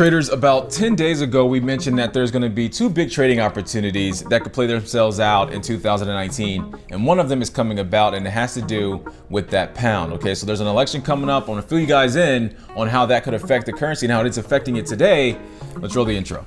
Traders, about 10 days ago, we mentioned that there's going to be two big trading opportunities that could play themselves out in 2019. And one of them is coming about, and it has to do with that pound. Okay, so there's an election coming up. I want to fill you guys in on how that could affect the currency and how it's affecting it today. Let's roll the intro.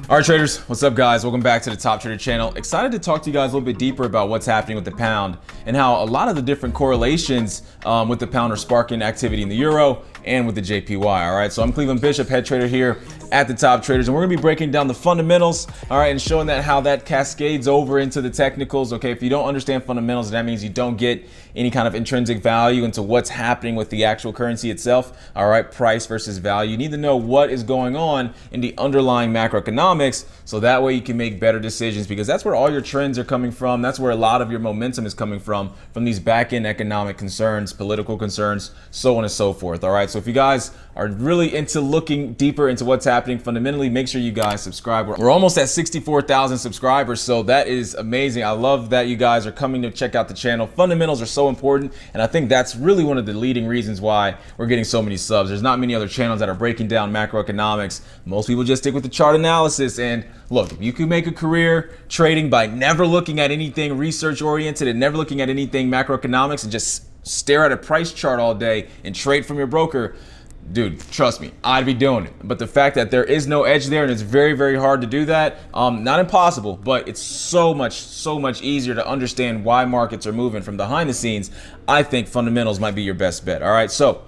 All right, traders, what's up, guys? Welcome back to the Top Trader channel. Excited to talk to you guys a little bit deeper about what's happening with the pound and how a lot of the different correlations with the pound are sparking activity in the euro and with the JPY. All right, so I'm Cleveland Bishop, head trader here at the Top Traders, and we're gonna be breaking down the fundamentals, all right, and showing that how that cascades over into the technicals. Okay, if you don't understand fundamentals, that means you don't get any kind of intrinsic value into what's happening with the actual currency itself. All right, price versus value. You need to know what is going on in the underlying macroeconomics, so that way you can make better decisions, because that's where all your trends are coming from. That's where a lot of your momentum is coming from these back-end economic concerns, political concerns, so on and so forth. All right, so if you guys are really into looking deeper into what's happening fundamentally, make sure you guys subscribe. We're almost at 64,000 subscribers, so that is amazing. I love that you guys are coming to check out the channel. Fundamentals are so important, and I think that's really one of the leading reasons why we're getting so many subs. There's not many other channels that are breaking down macroeconomics. Most people just stick with the chart analysis. And look, if you can make a career trading by never looking at anything research oriented and never looking at anything macroeconomics and just stare at a price chart all day and trade from your broker, dude, trust me, I'd be doing it. But the fact that there is no edge there, and it's very, very hard to do that, not impossible, but it's so much easier to understand why markets are moving from behind the scenes. I think fundamentals might be your best bet. All right, so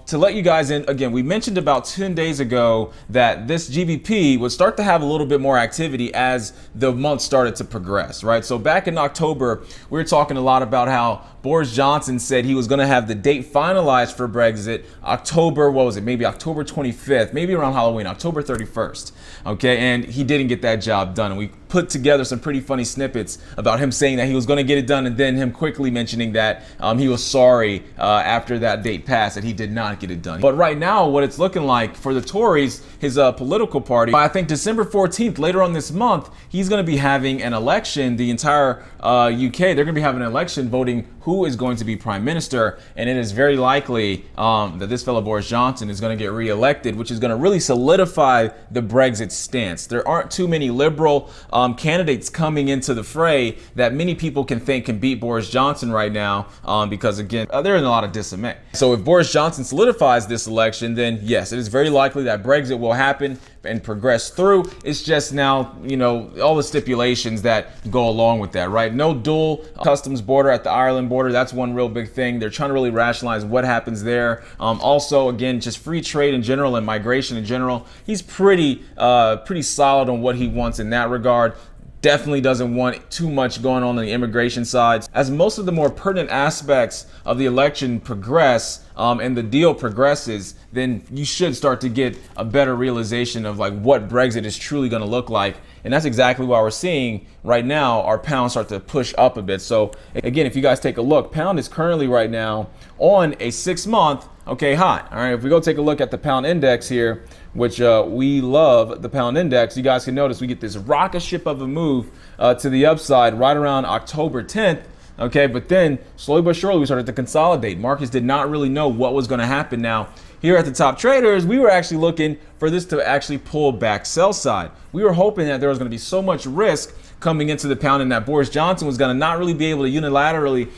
to let you guys in, again, we mentioned about 10 days ago that this GBP would start to have a little bit more activity as the month started to progress, right? So back in October, we were talking a lot about how Boris Johnson said he was going to have the date finalized for Brexit October, what was it, maybe October 25th, maybe around Halloween, October 31st. Okay, and he didn't get that job done. And we put together some pretty funny snippets about him saying that he was going to get it done, and then him quickly mentioning that he was sorry after that date passed that he did not get it done. But right now, what it's looking like for the Tories, his political party, by I think December 14th, later on this month, he's going to be having an election. The entire UK, they're going to be having an election voting who is going to be prime minister, and it is very likely that this fellow Boris Johnson is going to get reelected, which is going to really solidify the Brexit stance. There aren't too many liberal candidates coming into the fray that many people can think can beat Boris Johnson right now, because again, they're in a lot of disarray. So if Boris Johnson solidifies this election, then yes, it is very likely that Brexit will happen and progress through. It's just now, you know, all the stipulations that go along with that, right? No dual customs border at the Ireland border. That's one real big thing. They're trying to really rationalize what happens there. Also, again, just free trade in general and migration in general. He's pretty solid on what he wants in that regard. Definitely doesn't want too much going on the immigration side. As most of the more pertinent aspects of the election progress and the deal progresses, then you should start to get a better realization of like what Brexit is truly going to look like. And that's exactly why we're seeing right now our pound start to push up a bit. So again, if you guys take a look, pound is currently right now on a 6-month high. All right, if we go take a look at the pound index here, which we love the pound index, you guys can notice we get this rocket ship of a move to the upside right around October 10th. Okay, but then slowly but surely we started to consolidate. Markets did not really know what was going to happen. Now, here at the Top Traders, we were actually looking for this to actually pull back sell side. We were hoping that there was going to be so much risk coming into the pound and that Boris Johnson was going to not really be able to unilaterally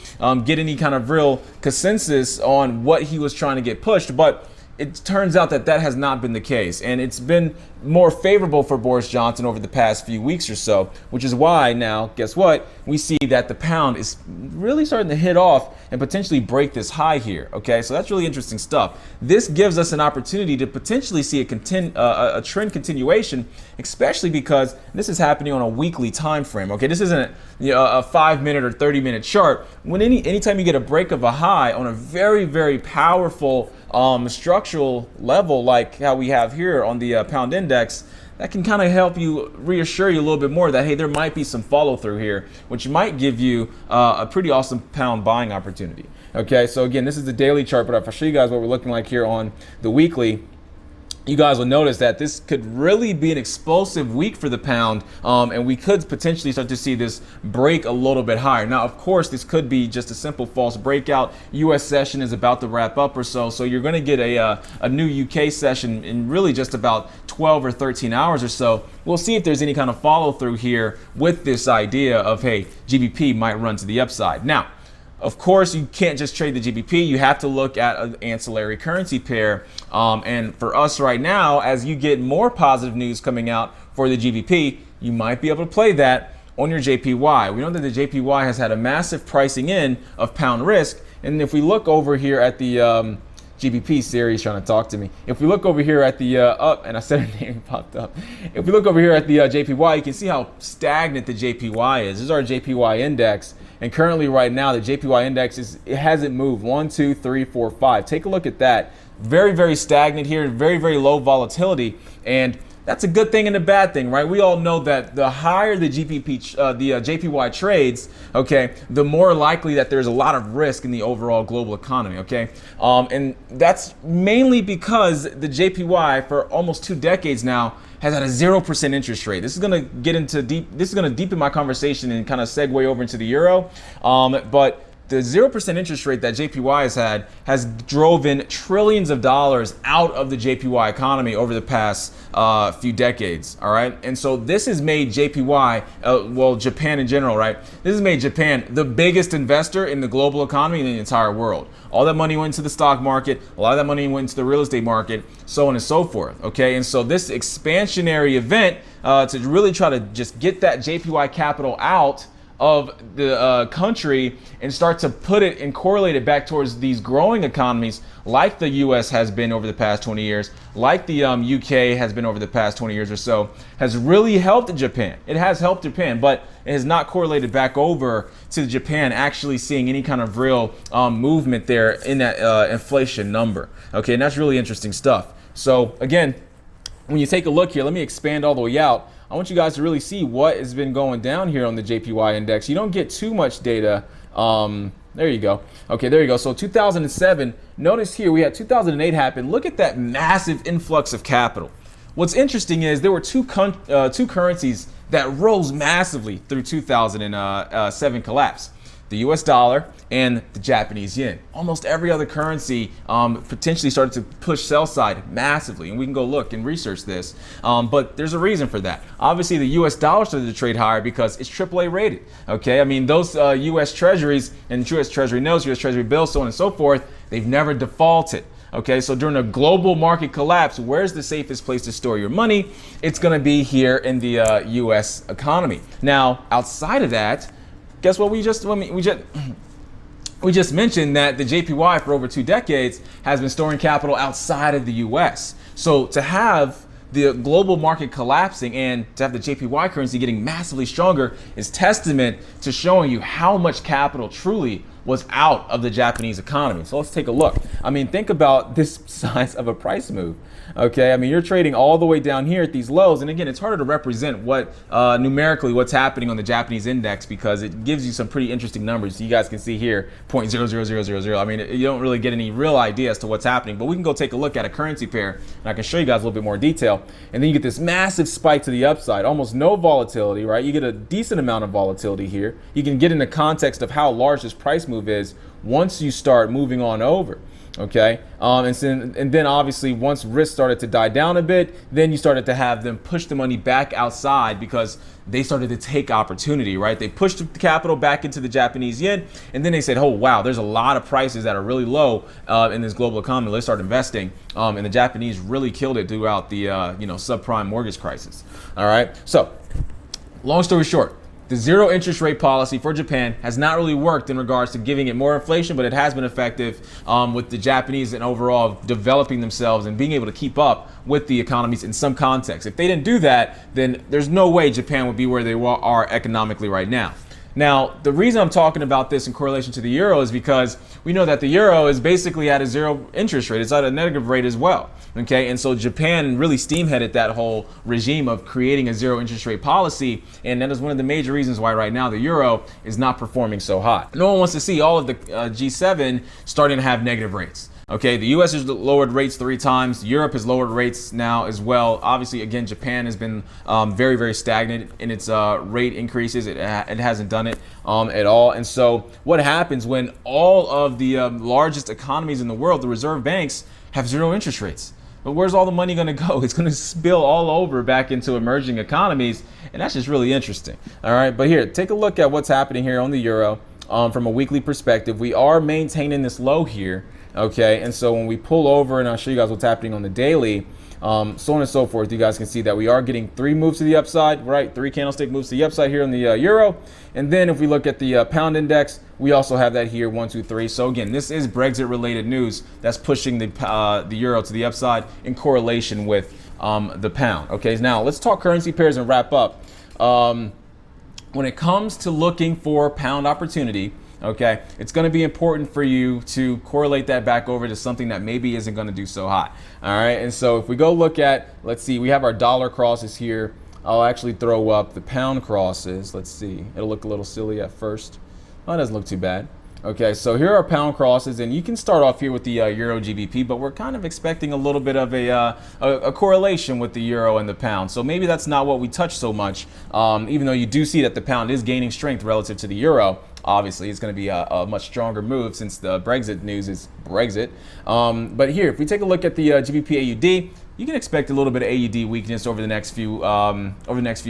get any kind of real consensus on what he was trying to get pushed. But it turns out that that has not been the case, and it's been more favorable for Boris Johnson over the past few weeks or so, which is why now, guess what? We see that the pound is really starting to hit off and potentially break this high here. Okay, so that's really interesting stuff. This gives us an opportunity to potentially see a trend continuation, especially because this is happening on a weekly time frame. Okay, this isn't a 5-minute or 30-minute chart. When anytime you get a break of a high on a very, very powerful structural level like how we have here on the pound index, that can kind of help you reassure you a little bit more that, hey, there might be some follow through here, which might give you a pretty awesome pound buying opportunity. Okay, so again, this is the daily chart, but if I show you guys what we're looking like here on the weekly, you guys will notice that this could really be an explosive week for the pound, and we could potentially start to see this break a little bit higher. Now, of course, this could be just a simple false breakout. U.S. session is about to wrap up or so, so you're going to get a new U.K. session in really just about 12 or 13 hours or so. We'll see if there's any kind of follow through here with this idea of, hey, GBP might run to the upside. Now, of course, you can't just trade the GBP. You have to look at an ancillary currency pair. And for us right now, as you get more positive news coming out for the GBP, you might be able to play that on your JPY. We know that the JPY has had a massive pricing in of pound risk. And if we look over here at the GBP series trying to talk to me. If we look over here at the and I said her name popped up. If we look over here at the JPY, you can see how stagnant the JPY is. This is our JPY index. And currently right now, the JPY index it hasn't moved. 1, 2, 3, 4, 5. Take a look at that. Very, very stagnant here. Very, very low volatility. And that's a good thing and a bad thing, right? We all know that the higher the JPY trades, okay, the more likely that there's a lot of risk in the overall global economy, okay? And that's mainly because the JPY for almost 2 decades now has had a 0% interest rate. This is gonna this is gonna deepen my conversation and kind of segue over into the euro. But the 0% interest rate that JPY has had has driven trillions of dollars out of the JPY economy over the past few decades, all right? And so this has made JPY, well, Japan in general, right? This has made Japan the biggest investor in the global economy in the entire world. All that money went to the stock market, a lot of that money went to the real estate market, so on and so forth, okay? And so this expansionary event to really try to just get that JPY capital out of the country and start to put it and correlate it back towards these growing economies like the US has been over the past 20 years, like the UK has been over the past 20 years or so, has really helped Japan. It has helped Japan, but it has not correlated back over to Japan actually seeing any kind of real movement there in that inflation number. Okay, and that's really interesting stuff. So again, when you take a look here, let me expand all the way out. I want you guys to really see what has been going down here on the JPY index. You don't get too much data. There you go. Okay, there you go. So 2007, notice here we had 2008 happen. Look at that massive influx of capital. What's interesting is there were two currencies that rose massively through 2007 collapse. The US dollar and the Japanese yen. Almost every other currency potentially started to push sell side massively, and we can go look and research this. But there's a reason for that. Obviously, the US dollar started to trade higher because it's AAA rated. Okay, I mean those US Treasuries and US Treasury notes, US Treasury bills, so on and so forth, they've never defaulted. Okay, so during a global market collapse, where's the safest place to store your money? It's going to be here in the US economy. Now, outside of that, guess what? We just mentioned that the JPY for over 2 decades has been storing capital outside of the US. So to have the global market collapsing and to have the JPY currency getting massively stronger is testament to showing you how much capital truly was out of the Japanese economy. So let's take a look. I mean, think about this size of a price move. Okay, I mean, you're trading all the way down here at these lows, and again, it's harder to represent what numerically what's happening on the Japanese index because it gives you some pretty interesting numbers. You guys can see here 0.00000. I mean, you don't really get any real idea as to what's happening, but we can go take a look at a currency pair, and I can show you guys a little bit more detail. And then you get this massive spike to the upside, almost no volatility, right? You get a decent amount of volatility here. You can get in the context of how large this price move is once you start moving on over. Okay, and then obviously once risk started to die down a bit, then you started to have them push the money back outside because they started to take opportunity, right? They pushed the capital back into the Japanese yen, and then they said, oh wow, there's a lot of prices that are really low in this global economy. Let's start investing, and the Japanese really killed it throughout the subprime mortgage crisis. All right, so long story short, the zero interest rate policy for Japan has not really worked in regards to giving it more inflation, but it has been effective with the Japanese and overall developing themselves and being able to keep up with the economies in some context. If they didn't do that, then there's no way Japan would be where they are economically right now. Now, the reason I'm talking about this in correlation to the euro is because we know that the euro is basically at a zero interest rate. It's at a negative rate as well. Okay, and so Japan really steamheaded that whole regime of creating a zero interest rate policy, and that is one of the major reasons why right now the euro is not performing so hot. No one wants to see all of the G7 starting to have negative rates. Okay, the US has lowered rates 3 times. Europe has lowered rates now as well. Obviously, again, Japan has been very, very stagnant in its rate increases. It hasn't done it at all. And so what happens when all of the largest economies in the world, the reserve banks, have zero interest rates? But where's all the money going to go? It's going to spill all over back into emerging economies. And that's just really interesting. All right, but here, take a look at what's happening here on the euro from a weekly perspective. We are maintaining this low here. Okay, and so when we pull over, and I'll show you guys what's happening on the daily, so on and so forth, you guys can see that we are getting 3 moves to the upside, right? 3 candlestick moves to the upside here on the euro. And then if we look at the pound index, we also have that here, 1, 2, 3. So again, this is Brexit related news that's pushing the euro to the upside in correlation with the pound. Okay, now let's talk currency pairs and wrap up. When it comes to looking for pound opportunity, okay, it's going to be important for you to correlate that back over to something that maybe isn't going to do so hot. All right, and so if we go look at, let's see, we have our dollar crosses here. I'll actually throw up the pound crosses. Let's see, it'll look a little silly at first. Oh, it doesn't look too bad. Okay, so here are pound crosses, and you can start off here with the euro GBP, but we're kind of expecting a little bit of a correlation with the euro and the pound. So maybe that's not what we touch so much, even though you do see that the pound is gaining strength relative to the euro. Obviously, it's going to be a much stronger move since the Brexit news is Brexit. But here, if we take a look at the GBP AUD, you can expect a little bit of AUD weakness over the next few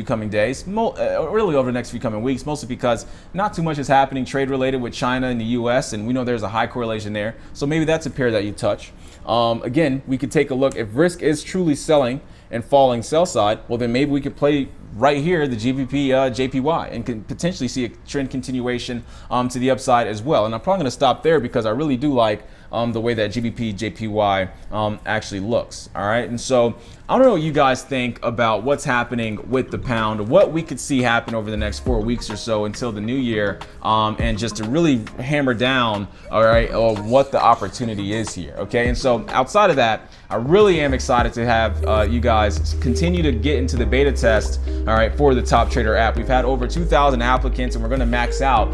coming days, really over the next few coming weeks, mostly because not too much is happening trade related with China and the US, and we know there's a high correlation there. So maybe that's a pair that you touch. Again, we could take a look if risk is truly selling and falling sell side. Well, then maybe we could play right here the GBP JPY and can potentially see a trend continuation to the upside as well. And I'm probably going to stop there because I really do like the way that GBP JPY actually looks. All right, and so I don't know what you guys think about what's happening with the pound, what we could see happen over the next 4 weeks or so until the new year, and just to really hammer down, all right, on what the opportunity is here. Okay, and so outside of that, I really am excited to have you guys continue to get into the beta test, all right, for the Top Trader app. We've had over 2,000 applicants, and we're going to max out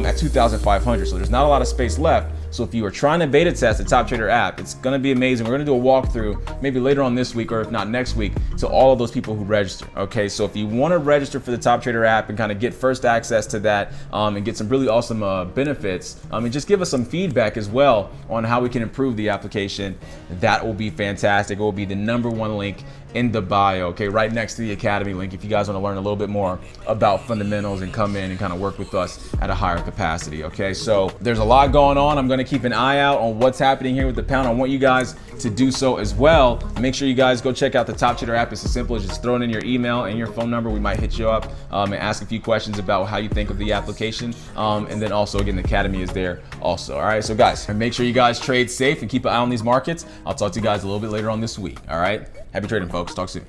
at 2,500. So there's not a lot of space left. So if you are trying to beta test the Top Trader app, it's going to be amazing. We're going to do a walkthrough maybe later on this week, or if not next week, to all of those people who register. Okay, so if you want to register for the Top Trader app and kind of get first access to that and get some really awesome benefits, and just give us some feedback as well on how we can improve the application, that will be fantastic. It will be the #1 link in the bio, okay, right next to the Academy link if you guys want to learn a little bit more about fundamentals and come in and kind of work with us at a higher capacity. Okay, so there's a lot going on. I'm going to keep an eye out on what's happening here with the pound. I want you guys to do so as well. Make sure you guys go check out the Top Trader app. It's as simple as just throwing in your email and your phone number. We might hit you up and ask a few questions about how you think of the application, and then also again the Academy is there also. All right, so guys, make sure you guys trade safe and keep an eye on these markets. I'll talk to you guys a little bit later on this week. All right, happy trading, folks. Talk soon.